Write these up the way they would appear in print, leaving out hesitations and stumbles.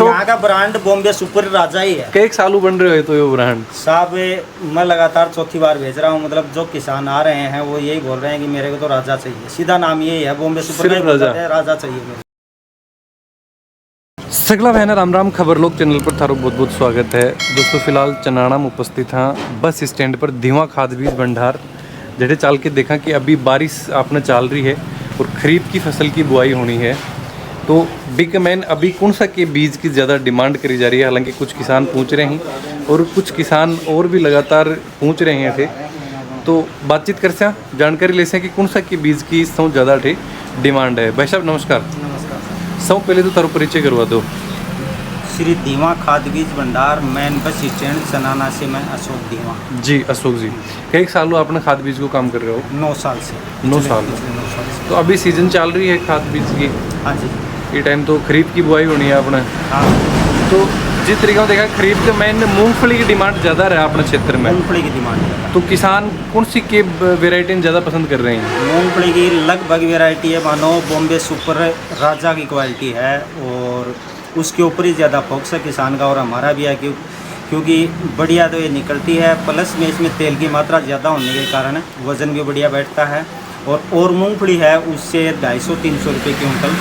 यहाँ का brand Bombay super राजा ही है। कई सालों बन रहे हो तो ये ब्रांड साहब मैं लगातार चौथी बार भेज रहा हूँ। मतलब जो किसान आ रहे हैं वो यही बोल रहे हैं कि मेरे को तो राजा चाहिए। सीधा नाम यही है, बॉम्बे सुपर राजा चाहिए मेरे। सगला बहना राम राम खबर लोग चैनल पर थारो बहुत बहुत स्वागत है दोस्तों। फिलहाल चनाना में उपस्थित हाँ बस स्टैंड पर धीवा खाद बीज भंडार जेठे चाल के देखा कि अभी बारिश आपने चाल रही है और खरीफ की फसल की बुआई होनी है। तो बिग मैन अभी कौन सा के बीज की ज़्यादा डिमांड करी जा रही है। हालांकि कुछ किसान पूछ रहे हैं और कुछ किसान और भी लगातार पूछ रहे हैं थे। तो बातचीत कर से जानकारी ले से कि कौन सा के बीज की सौ ज़्यादा थे डिमांड है। भाई साहब नमस्कार। नमस्कार। सब पहले तो तारो परिचय करवा दो। श्री धीवा खाद बीज भंडार मैन बस स्टैंड चनाना से मैं अशोक धीवा। जी अशोक जी, कई सालों आपने खाद बीज को काम कर रहे हो? 9 साल से। 9 साल। तो अभी सीजन चल रही है खाद बीज की? हाँ जी। ये टाइम तो खरीफ की बुआई होनी है अपने। हाँ। तो जिस तरीके से देखा खरीफ के मैंने मूंगफली की डिमांड ज़्यादा रहा अपने क्षेत्र में। मूंगफली की डिमांड तो किसान कौन सी के वेराइटी ज़्यादा पसंद कर रहे हैं? मूंगफली की लगभग वेराइटी है, मानो बॉम्बे सुपर राजा की क्वालिटी है और उसके ऊपर ही ज़्यादा फोकस है किसान का और हमारा भी है क्योंकि बढ़िया तो ये निकलती है, प्लस में इसमें तेल की मात्रा ज़्यादा होने के कारण वज़न भी बढ़िया बैठता है और मूंगफली है उससे 250-300 रुपये क्विंटल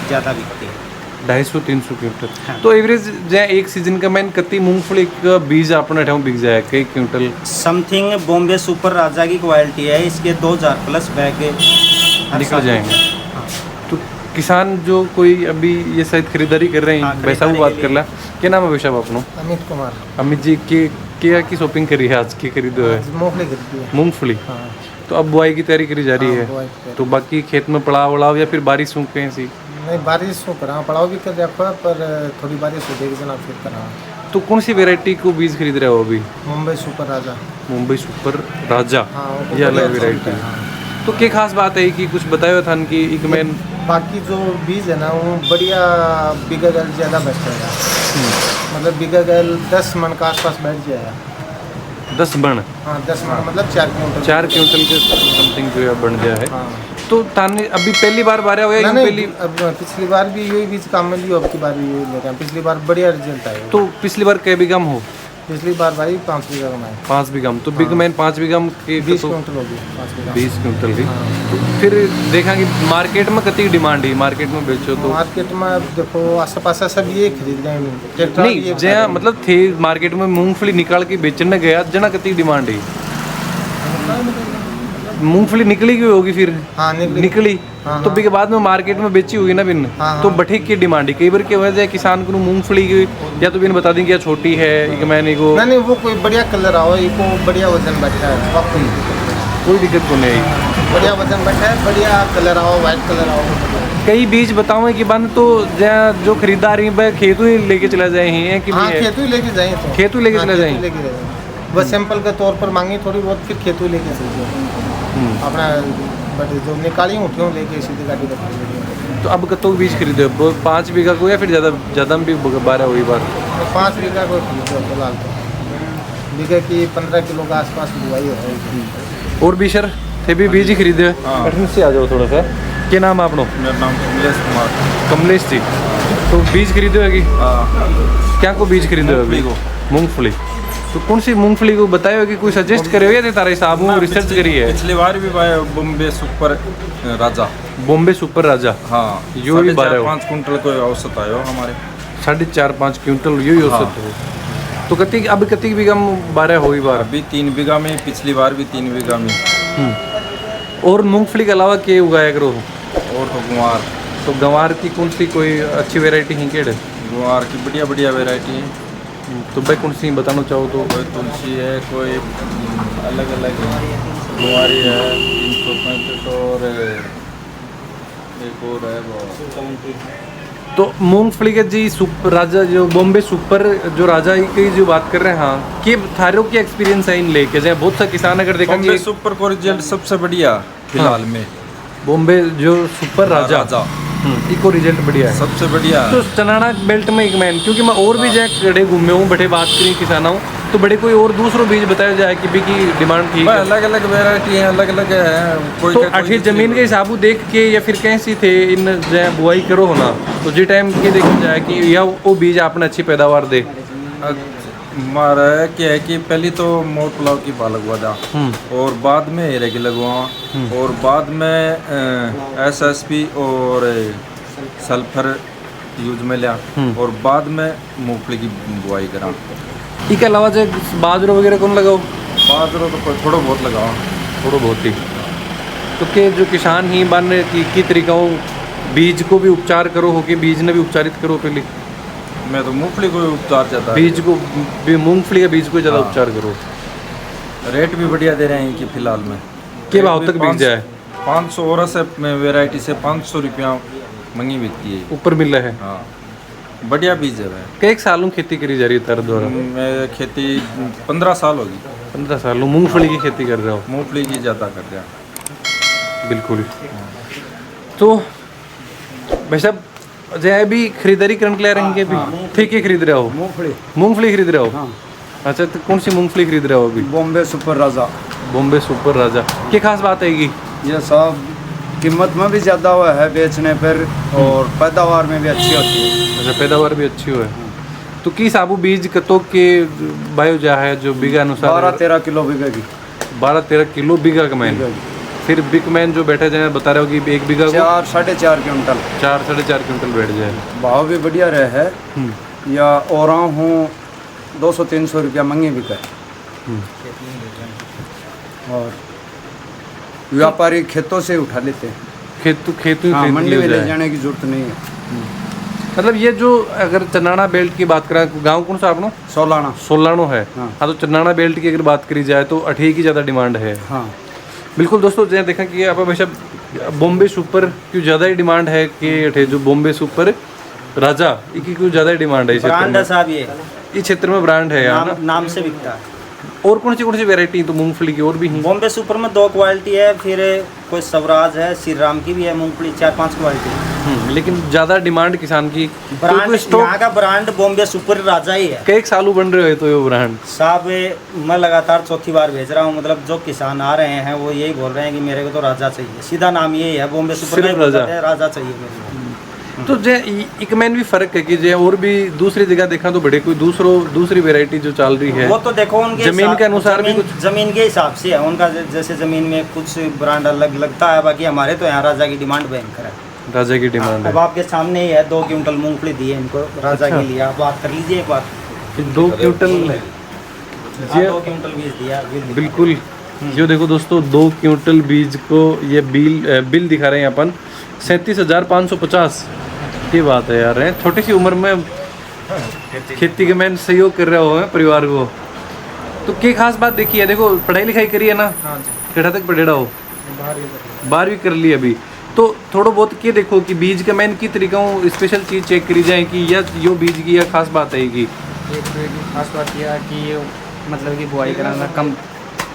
ज़्यादा बिकती है। 250-300 क्विंटल। हाँ। तो एवरेज जो एक सीजन का मैंने कति मूंगफली का बीज अपने ठाव बिक जाए कई क्विंटल? समथिंग बॉम्बे सुपर राजा की क्वालिटी है, इसके 2000 प्लस बैग निकल जाएंगे। हाँ। तो किसान जो कोई अभी ये शायद खरीदारी कर रहे हैं, हाँ, वैसा वो बात कर ला। क्या नाम है वैसा अपनो? अमित कुमार। अमित जी के क्या की शॉपिंग करी है आज की खरीदो है? मूंगफली खरीदी है। मूंगफली। हाँ। तो अब बुआई की तैयारी करी जा रही हाँ, बुआई की है। तैयारी। तो बाकी खेत में पड़ाव वड़ाव या फिर बारिश सूख कहीं सी? नहीं बारिश हो करा पड़ाव भी कर रखा है पर थोड़ी बारिश हो जाएगी जना फिर करा। तो कौन सी वेराइटी को बीज खरीद रहे हो अभी? मुंबई सुपर राजा। मुंबई सुपर राजा। हाँ, वो ये बढ़िया अलग वेराइटी है। हाँ। तो क्या खास बात है कि कुछ बताया था कि एक मैन बाकी जो बीज है ना वो बढ़िया बीघा गैल ज़्यादा बैठेगा। मतलब बीघा गैल 10 मन के आसपास बैठ जाएगा। 10 बन? हाँ 10 मन मतलब 4 क्विंटल। 4 क्विंटल के समथिंग जो है बन गया है। हाँ। तो ताने अभी पहली बार बारह हुआ या नहीं, पहली? अब पिछली बार भी यही बीज काम में लियो, अब की बार भी यही ले रहे हैं। पिछली बार बढ़िया रिजल्ट आया। तो पिछली बार कै बीघा हो? पिछली बार भाई 5 बीघा कमाए। 5 बीघा। तो बिग मैन 5 बीघा के 20 तो क्विंटल होगी 5 बीघा। 20 क्विंटल की। हाँ। तो फिर देखा कि मार्केट में कितनी डिमांड है, मार्केट में बेचो तो? मार्केट में अब देखो आस पास सब ये खरीद रहे हैं। ट्रैक्टर नहीं ये जहाँ मतलब थे मार्केट में मूंगफली निकाल के बेचने गया जना कितनी डिमांड है? मूंगफली निकली क्यों होगी फिर? हाँ निकली। हाँ, तो बिके बाद में मार्केट में बेची होगी ना बिन। हाँ, तो हाँ। बठे की डिमांड है कई बार क्या वजह है किसान को मूंगफली की या तो बिन बता दें कि छोटी है एक मैंने को नहीं वो कोई बढ़िया कलर आओ इको बढ़िया वजन बैठा है। वाकई कोई दिक्कत को नहीं आई। बढ़िया वजन बैठा है, बढ़िया कलर आओ, वाइट कलर आओ। कई बीज बताओ कि बंद तो जो खरीदार हैं खेतों ही लेके चला जाए हैं कि हाँ खेतों ही लेके जाए तो खेतों लेके चला जाए। बस सैंपल के तौर पर मांगी थोड़ी बहुत फिर खेतों ही लेके चल जाए अपना बट जो निकाली उठियों लेके सीधी गाड़ी रख ली। तो अब कतों बीज खरीदे 5 बीघा को या फिर ज़्यादा भी 12 हुई बार? 5 बीघा को खरीदो फिलहाल तो बीघे की 15 किलो के आसपास बुआई है। और भी सर थे भी बीज ही खरीदे? कठिन से आ जाओ थोड़ा सा। क्या नाम है आपनो? मेरा नाम कमलेश कुमार। कमलेश जी। तो बीज खरीदे होगी? क्या को बीज खरीदे हो अभी? मूंगफली। तो कौन सी मूंगफली को बताया कि कोई सजेस्ट करे हुए थे तारे साहब रिसर्च करी है? पिछली बार भी बॉम्बे सुपर राजा। बॉम्बे सुपर राजा। हाँ यो ही 5 कुंटल को औसत आयो हमारे। 4.5-5 क्विंटल यही औसत है। तो कति अब कति बीघा 12 हुई बार? अभी 3 बीघा में, पिछली बार भी 3 बीघा में। और मूंगफली के अलावा क्या उगाया करो? और तो गुआर। तो गंवार की कौन सी कोई अच्छी वेराइटी है केड़े? गुआर की बढ़िया बढ़िया वेराइटी है। तो भाई कौन सी बताना चाहो तो? कोई तुलसी है, कोई अलग अलग गुआरी है 365 और एक और है वो। तो मूंगफली के जी सुपर राजा जो बॉम्बे सुपर जो राजा की जो बात कर रहे हैं हाँ कि थारों की एक्सपीरियंस है इन लेके जाए बहुत सा किसान अगर देखा बॉम्बे सुपर को रिजल्ट सबसे बढ़िया फिलहाल में। बॉम्बे जो सुपर राजा इको रिजल्ट बढ़िया है सबसे बढ़िया। तो चनाना बेल्ट में एक मैन क्योंकि मैं और भी जगह खड़े घूमे हूँ बड़े बात करी किसानों तो बड़े कोई और दूसरों बीज बताया जाए कि भी की डिमांड ठीक है? अलग अलग वेराइटी है, अलग अलग है। कोई तो का कोई अठी जमीन के हिसाब देख के या फिर कैसी थे इन जो बुआई करो हो ना, तो जी टाइम के देखा जाए कि यह वो बीज आपने अच्छी पैदावार दे। हमारा क्या है कि पहले तो मोर पुलाव की पा लगवा था, और बाद में हीरे की लगवा, और बाद में SSP और सल्फर यूज में लिया, और बाद में मूंगफली की बुआई करा। इसके अलावा जो बाजरा वगैरह कौन लगाओ? बाजरा तो थोड़ा बहुत लगाओ, थोड़ा बहुत ही। तो के जो किसान ही बन की तरीकाओं बीज को भी उपचार करो हो कि बीज ने भी उपचारित करो पहले? मैं तो मूंगफली को उपचार चाहता है, बीज को मूंगफली के बीज को ज़्यादा उपचार करो। रेट भी बढ़िया दे रहे हैं कि फिलहाल में। के भाव तक बिक जाए? 500 और से वेराइटी से 500 रुपया मंगी बिकती है, ऊपर मिल रहा है। हाँ, बढ़िया बीज है। कई सालों खेती करी जा रही है तार द्वारा? मैं खेती 15 साल होगी। 15 सालों मूंगफली की खेती कर रहे हो? मूंगफली की ज़्यादा कर दिया। बिल्कुल। तो भाई साहब जय भी खरीदारी करने के लिए रहेंगे अभी? ठीक है, खरीद रहे हो? मूंगफली खरीद रहे हो? अच्छा, तो कौन सी मूंगफली खरीद रहे हो अभी? बॉम्बे सुपर राजा। बॉम्बे सुपर राजा की खास बात है कि ये सब कीमत में भी ज़्यादा हुआ है बेचने पर, और पैदावार में भी अच्छी होती है। अच्छा, पैदावार भी अच्छी हुआ है। तो किस आबू बीज कतो के बायो जा है जो बीघा अनुसार? 12-13 किलो बिकेगी। 12-13 किलो बीघा का मैन। फिर बिग मैन जो बैठे जाए बता रहे हो कि एक बीघा को 4-4.5 क्विंटल, 4-4.5 क्विंटल बैठ जाए। भाव भी बढ़िया रहे है। या और हूँ 200-300 रुपया मंगी बिका। और व्यापारी खेतों से उठा लेते हैं, खेतों हाँ, खरीद मंडी लिया में ले जाए। जाने की जरूरत नहीं है। मतलब ये जो अगर चन्नाना बेल्ट की बात करें, गांव कौन सा आपनो? सोलाना। सोलानो है। हाँ। हाँ, तो चन्नाना बेल्ट की अगर बात करी जाए तो 28 की ज़्यादा डिमांड है। हाँ, बिल्कुल दोस्तों, जैसे देखा कि आप हमेशा बॉम्बे सुपर की ज़्यादा ही डिमांड है कि अठे जो बॉम्बे सुपर राजा की कुछ ज़्यादा ही डिमांड है इस क्षेत्र ब्रांड है में। साहब, ये इस क्षेत्र में ब्रांड है यार ना। नाम से बिकता है। और कौन सी वैरायटी तो मूंगफली की और भी हैं? बॉम्बे सुपर में 2 क्वालिटी है, फिर कोई स्वराज है, श्री राम की भी है मूंगफली, 4-5 क्वालिटी है। लेकिन ज़्यादा डिमांड किसान की ब्रांड स्टॉक यहाँ का ब्रांड बॉम्बे सुपर राजा ही है। कई सालों बन रहे हो तो ये ब्रांड साहब मैं लगातार चौथी बार भेज रहा हूँ, मतलब जो किसान आ रहे हैं वो यही बोल रहे हैं कि मेरे को तो राजा चाहिए। सीधा नाम यही है, बॉम्बे सुपर सिर्फ में राजा। राजा चाहिए मेरे को। तो जे एक मैन भी फर्क है कि जे और भी दूसरी जगह देखा तो बड़े कोई दूसरी वैरायटी जो चल रही है वो तो देखो उनके जमीन के अनुसार भी कुछ जमीन के हिसाब से है उनका। जैसे जमीन में कुछ ब्रांड अलग लगता है, बाकी हमारे तो यहाँ राजा की डिमांड भयंकर है। राजा की डिमांड है। अब आपके सामने ही है, 2 क्विंटल मूंगफली दी है इनको राजा के लिए। आप बात कर लीजिए एक बार। 2 क्विंटल 2 क्विंटल बीज दिया। बिल्कुल। जो देखो दोस्तों 2 क्विंटल बीज को ये बिल दिखा रहे हैं अपन 37,550 की बात है यार। छोटी सी उम्र में खेती के मैंने सहयोग कर रहे हो परिवार को, तो क्या खास बात देखी है? देखो पढ़ाई लिखाई करी है ना? केड़ा तक पढ़ेड़ा हो? 12वीं कर ली अभी। तो थोड़ा बहुत क्या देखो कि बीज का मैंने की तरीका स्पेशल चीज़ चेक करी जाए कि यो बीज की यह खास बात है कि खास बात यह है कि ये मतलब कि बुआई कराना कम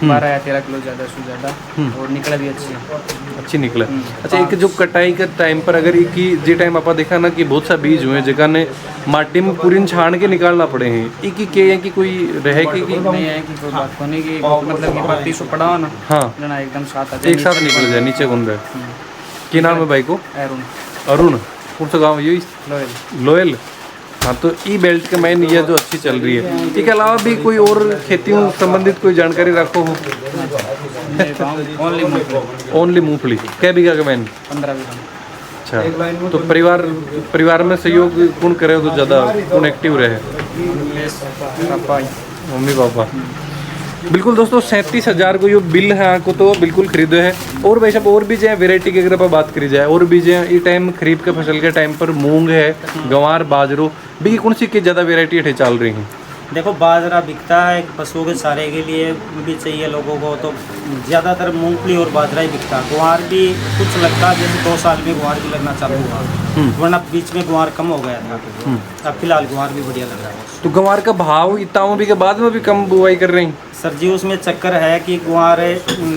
12 या 13 किलो ज़्यादा से ज़्यादा, और निकला भी अच्छी निकले। अच्छा, एक जो कटाई के टाइम पर अगर एक ही जी टाइम आप देखा ना कि बहुत सा बीज हुए जगह ने माटी में पूरी छान के निकालना पड़े हैं, एक ही के कि कोई रहे कि नहीं है कि कोई बात होने की, मतलब कि 32 पड़ा हो ना। हाँ, ना एकदम साथ एक साथ निकल जाए नीचे गुन रहे। क्या नाम है भाई को? अरुण। कौन सा गाँव? यही लोयल। हाँ, तो ई बेल्ट के मैन ये जो अच्छी चल रही है। इसके अलावा भी कोई और खेतियों संबंधित कोई जानकारी रखो हो? ओनली मूंगफली। क्या बीघा का मैन? 15 बीघा। अच्छा, तो परिवार में सहयोग कौन करे तो ज़्यादा कौन एक्टिव रहे? Mummy papa. बिल्कुल दोस्तों, 37,000 को ये बिल है को तो बिल्कुल खरीदो है। और भाई साहब और भी जो है वेराइटी की अगर आप बात करी जाए, और भी जो है ये टाइम खरीफ के फसल के टाइम पर मूंग है, गंवार, बाजरो भी कौन सी की ज़्यादा वेराइटी है चल रही हैं? देखो बाजरा बिकता है पशुओं के चारे के लिए भी चाहिए लोगों को, तो ज़्यादातर मूंगफली और बाजरा ही बिकता है। ग्वार भी कुछ लगता है, जैसे 2 साल में ग्वार भी लगना चालू हुआ, वरना बीच में ग्वार कम हो गया था। अब फिलहाल ग्वार भी बढ़िया लग रहा है। तो गंवार का भाव इतना भी के बाद में भी कम बुआई कर रही हैं? सर जी उसमें चक्कर है कि गुआर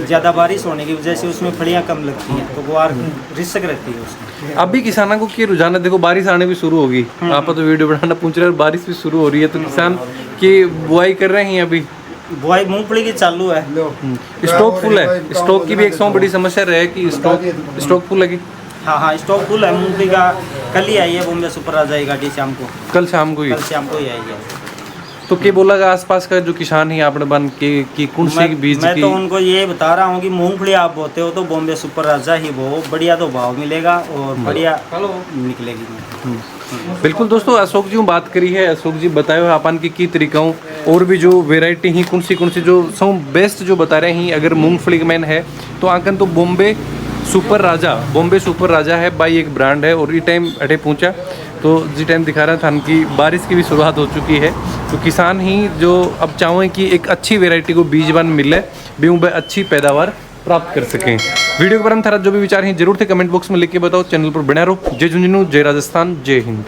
ज़्यादा बारिश होने की वजह से उसमें फलियाँ कम लगती हैं, तो गुआर रिस्क रहती है उसमें। अभी किसानों को क्या रुझान है? देखो बारिश आने भी शुरू होगी, आप तो वीडियो बनाना पूछ रहे हो, बारिश भी शुरू हो रही है, तो किसान की बुआई कर रहे हैं अभी। बुआई मूंगफली की चालू है। स्टॉक फुल है, स्टॉक की भी एक सौ बड़ी समस्या रहे कि स्टॉक फुल लगी। हाँ, स्टॉक फुल है मूंगफली का। कल ही आई है बॉम्बे सुपर राजा की गाड़ी शाम को, कल शाम को ही आई है। तो क्या बोला गा आसपास का जो किसान है आपने बन के कि कौन सी बीज मैं की? तो उनको ये बता रहा हूँ कि मूंगफली आप बोते हो तो बॉम्बे सुपर राजा ही बो, बढ़िया तो भाव मिलेगा और बढ़िया निकलेगी। बिल्कुल दोस्तों, अशोक जी बात करी है, अशोक जी बताए हुए अपन की तरीकाओं और भी जो वेराइटी ही कौन सी जो सब बेस्ट जो बता रहे हैं। अगर मूंगफली मैन है तो आंकन तो बॉम्बे सुपर राजा है भाई, एक ब्रांड है। और ये टाइम अटे पहुंचा तो जी टाइम दिखा रहा था कि बारिश की भी शुरुआत हो चुकी है, तो किसान ही जो अब चाहें कि एक अच्छी वेराइटी को बीजवान मिले भी उन अच्छी पैदावार प्राप्त कर सकें। वीडियो के बारे में थारा जो भी विचार हैं जरूर थे कमेंट बॉक्स में लिख के बताओ। चैनल पर बना रहो। जय झुंझुनू, जय राजस्थान, जय हिंद।